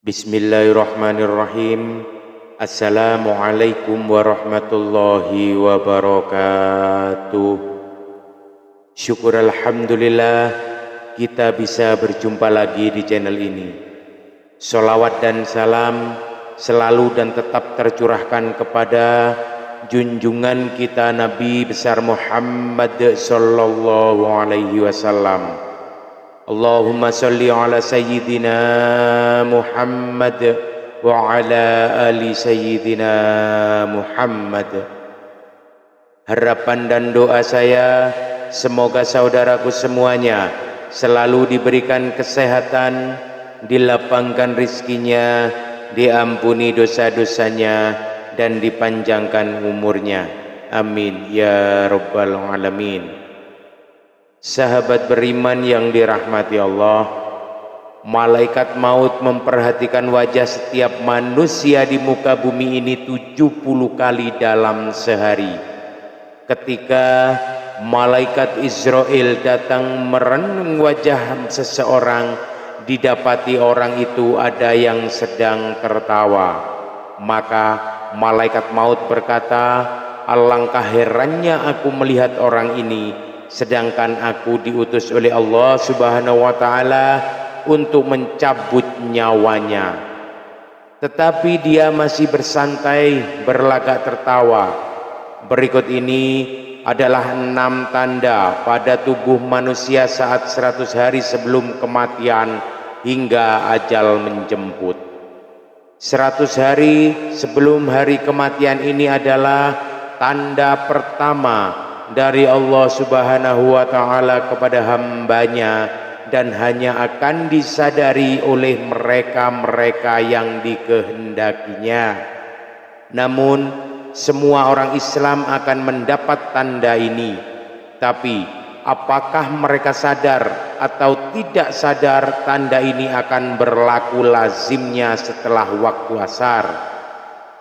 Bismillahirrahmanirrahim. Assalamualaikum warahmatullahi wabarakatuh. Syukur alhamdulillah kita bisa berjumpa lagi di channel ini. Sholawat dan salam selalu dan tetap tercurahkan kepada junjungan kita Nabi besar Muhammad sallallahu alaihi wasallam. Allahumma salli ala sayyidina Muhammad wa ala ali sayyidina Muhammad. Harapan dan doa saya, semoga saudaraku semuanya selalu diberikan kesehatan, dilapangkan rizkinya, diampuni dosa-dosanya, dan dipanjangkan umurnya. Amin ya rabbal alamin. Sahabat beriman yang dirahmati Allah, malaikat maut memperhatikan wajah setiap manusia di muka bumi ini 70 kali dalam sehari. Ketika malaikat Israel datang merenung wajah seseorang, didapati orang itu ada yang sedang tertawa. Maka malaikat maut berkata, "Alangkah herannya aku melihat orang ini, sedangkan aku diutus oleh Allah Subhanahu wa ta'ala untuk mencabut nyawanya. Tetapi dia masih bersantai, berlagak tertawa." Berikut ini adalah 6 tanda pada tubuh manusia saat 100 hari sebelum kematian hingga ajal menjemput. 100 hari sebelum hari kematian ini adalah tanda pertama dari Allah Subhanahu wa ta'ala kepada hambanya, dan hanya akan disadari oleh mereka-mereka yang dikehendakinya. Namun semua orang Islam akan mendapat tanda ini. Tapi apakah mereka sadar atau tidak sadar tanda ini akan berlaku lazimnya setelah waktu asar?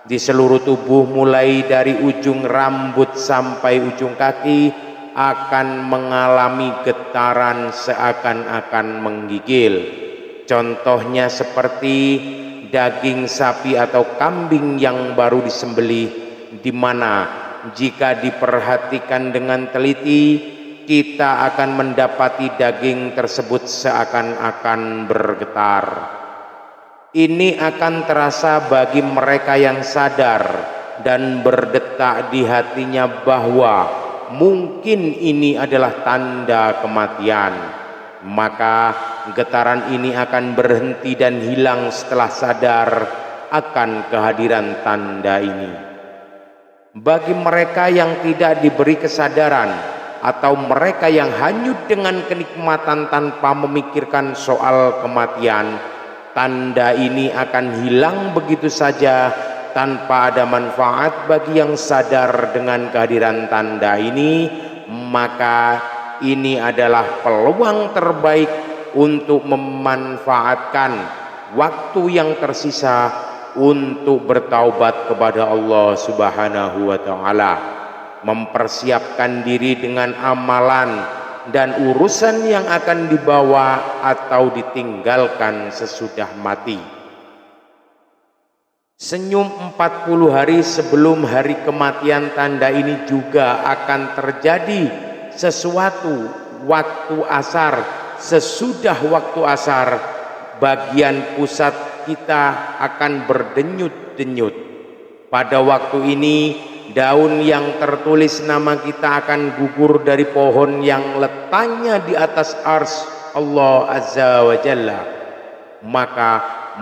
Di seluruh tubuh mulai dari ujung rambut sampai ujung kaki akan mengalami getaran seakan-akan menggigil. Contohnya seperti daging sapi atau kambing yang baru disembelih, di mana jika diperhatikan dengan teliti kita akan mendapati daging tersebut seakan-akan bergetar. Ini akan terasa bagi mereka yang sadar dan berdetak di hatinya bahwa mungkin ini adalah tanda kematian. Maka getaran ini akan berhenti dan hilang setelah sadar akan kehadiran tanda ini. Bagi mereka yang tidak diberi kesadaran atau mereka yang hanyut dengan kenikmatan tanpa memikirkan soal kematian, tanda ini akan hilang begitu saja tanpa ada manfaat bagi yang sadar dengan kehadiran tanda ini. Maka ini adalah peluang terbaik untuk memanfaatkan waktu yang tersisa untuk bertaubat kepada Allah Subhanahu wa ta'ala, mempersiapkan diri dengan amalan dan urusan yang akan dibawa atau ditinggalkan sesudah mati. Senyum 40 hari sebelum hari kematian, tanda ini juga akan terjadi sesuatu waktu asar. Sesudah waktu asar, bagian pusat kita akan berdenyut-denyut. Pada waktu ini daun yang tertulis nama kita akan gugur dari pohon yang letaknya di atas ars Allah Azza wa Jalla. Maka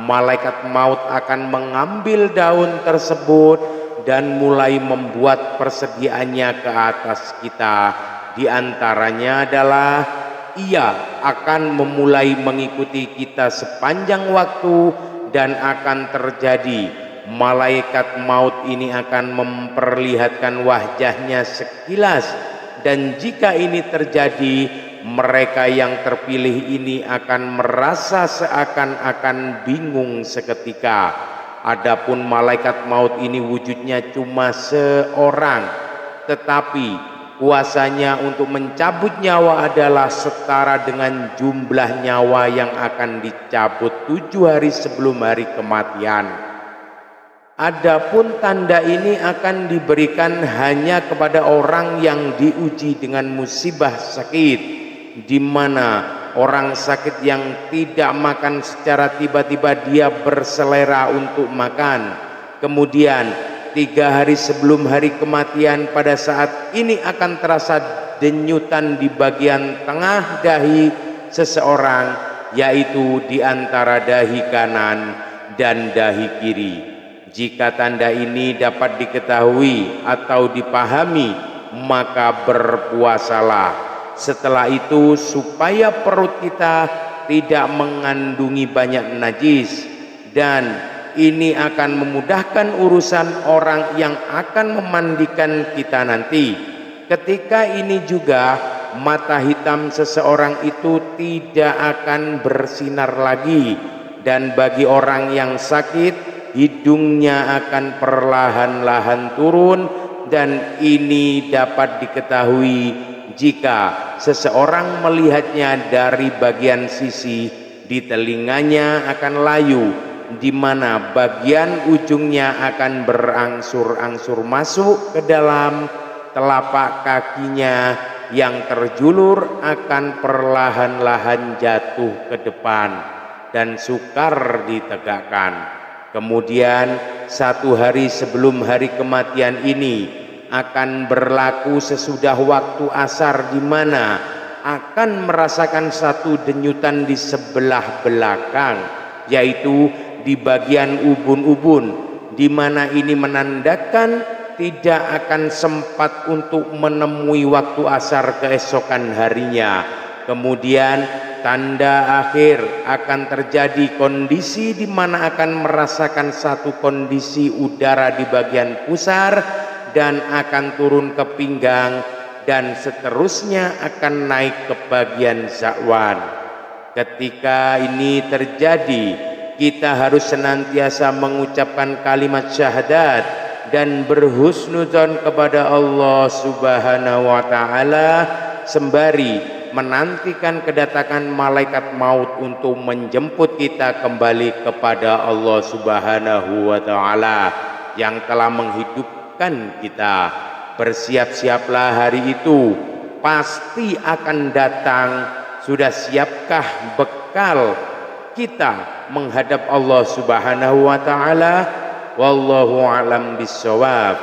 malaikat maut akan mengambil daun tersebut dan mulai membuat persediaannya ke atas kita. Di antaranya adalah ia akan memulai mengikuti kita sepanjang waktu, dan akan terjadi malaikat maut ini akan memperlihatkan wajahnya sekilas. Dan jika ini terjadi, mereka yang terpilih ini akan merasa seakan-akan bingung seketika. Adapun malaikat maut ini wujudnya cuma seorang, tetapi kuasanya untuk mencabut nyawa adalah setara dengan jumlah nyawa yang akan dicabut 7 hari sebelum hari kematian. Adapun tanda ini akan diberikan hanya kepada orang yang diuji dengan musibah sakit, di mana orang sakit yang tidak makan secara tiba-tiba dia berselera untuk makan. Kemudian 3 hari sebelum hari kematian, pada saat ini akan terasa denyutan di bagian tengah dahi seseorang, yaitu di antara dahi kanan dan dahi kiri. Jika tanda ini dapat diketahui atau dipahami, maka berpuasalah. Setelah itu supaya perut kita tidak mengandungi banyak najis, dan ini akan memudahkan urusan orang yang akan memandikan kita nanti. Ketika ini juga mata hitam seseorang itu tidak akan bersinar lagi, dan bagi orang yang sakit hidungnya akan perlahan-lahan turun, dan ini dapat diketahui jika seseorang melihatnya dari bagian sisi. Di telinganya akan layu, di mana bagian ujungnya akan berangsur-angsur masuk ke dalam. Telapak kakinya yang terjulur akan perlahan-lahan jatuh ke depan dan sukar ditegakkan. Kemudian 1 hari sebelum hari kematian ini akan berlaku sesudah waktu asar, di mana akan merasakan satu denyutan di sebelah belakang, yaitu di bagian ubun-ubun, di mana ini menandakan tidak akan sempat untuk menemui waktu asar keesokan harinya. Kemudian tanda akhir akan terjadi kondisi di mana akan merasakan satu kondisi udara di bagian pusar, dan akan turun ke pinggang, dan seterusnya akan naik ke bagian zakwan. Ketika ini terjadi, kita harus senantiasa mengucapkan kalimat syahadat dan berhusnudzon kepada Allah Subhanahu wa Ta'ala, sembari menantikan kedatangan malaikat maut untuk menjemput kita kembali kepada Allah Subhanahu wa Ta'ala yang telah menghidupkan kita. Bersiap-siaplah, hari itu pasti akan datang. Sudah siapkah bekal kita menghadap Allah Subhanahu wa Ta'ala? Wallahu a'lam bissawab.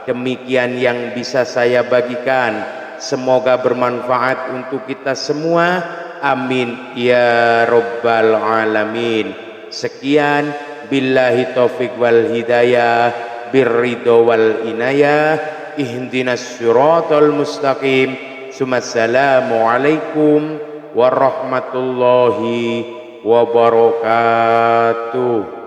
Demikian yang bisa saya bagikan. Semoga bermanfaat untuk kita semua. Amin ya rabbal alamin. Sekian, billahi taufik wal hidayah, birridho wal inayah, ihdinas siratal mustaqim. Assalamu alaikum warahmatullahi wabarakatuh.